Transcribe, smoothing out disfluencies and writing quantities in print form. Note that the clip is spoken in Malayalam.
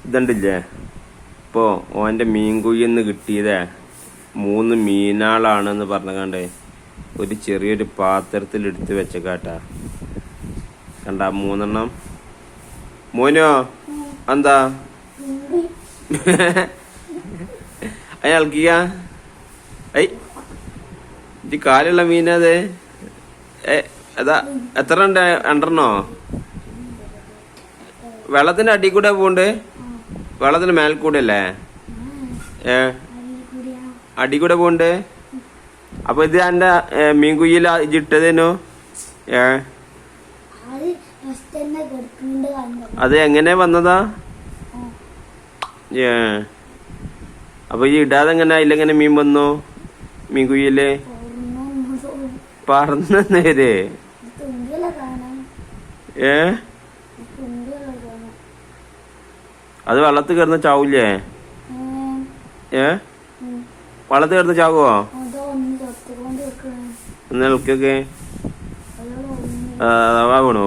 ഇതുണ്ടില്ലേ ഇപ്പോ ഓന്റെ മീൻകുഴിന്ന് കിട്ടിയതേ 3 മീനാളാണെന്ന് പറഞ്ഞാണ്ടേ ഒരു ചെറിയൊരു പാത്രത്തിൽ എടുത്ത് വെച്ചേക്കാട്ടാ. കണ്ട 3 എണ്ണം. മോനോ എന്താ അയാൾക്കിയ ഈ കാലുള്ള മീനത് അതാ എത്ര ഉണ്ട്? 2 എണ്ണോ? വെള്ളത്തിന്റെ അടി കൂടെ പോണ്ട്? വെള്ളത്തിന് മേൽക്കൂടെ അല്ലേ? അടി കൂടെ പോണ്ട്. അപ്പൊ ഇത് എന്റെ മീൻകുയ്യിൽ ഇട്ടതേനോ? അത് എങ്ങനെ വന്നതാ? അപ്പൊ ഈ ഇടാതെ എങ്ങനെ ഇല്ലെങ്ങനെ മീൻ വന്നു മീൻകുയ്യില്? പറന്നേര്. അത് വെള്ളത്തിൽ കിടന്ന് ചാവൂലേ? വെള്ളത്തിൽ കിടന്ന് ചാവോ? ഒന്ന് ഇളക്കൊക്കെ വീണു.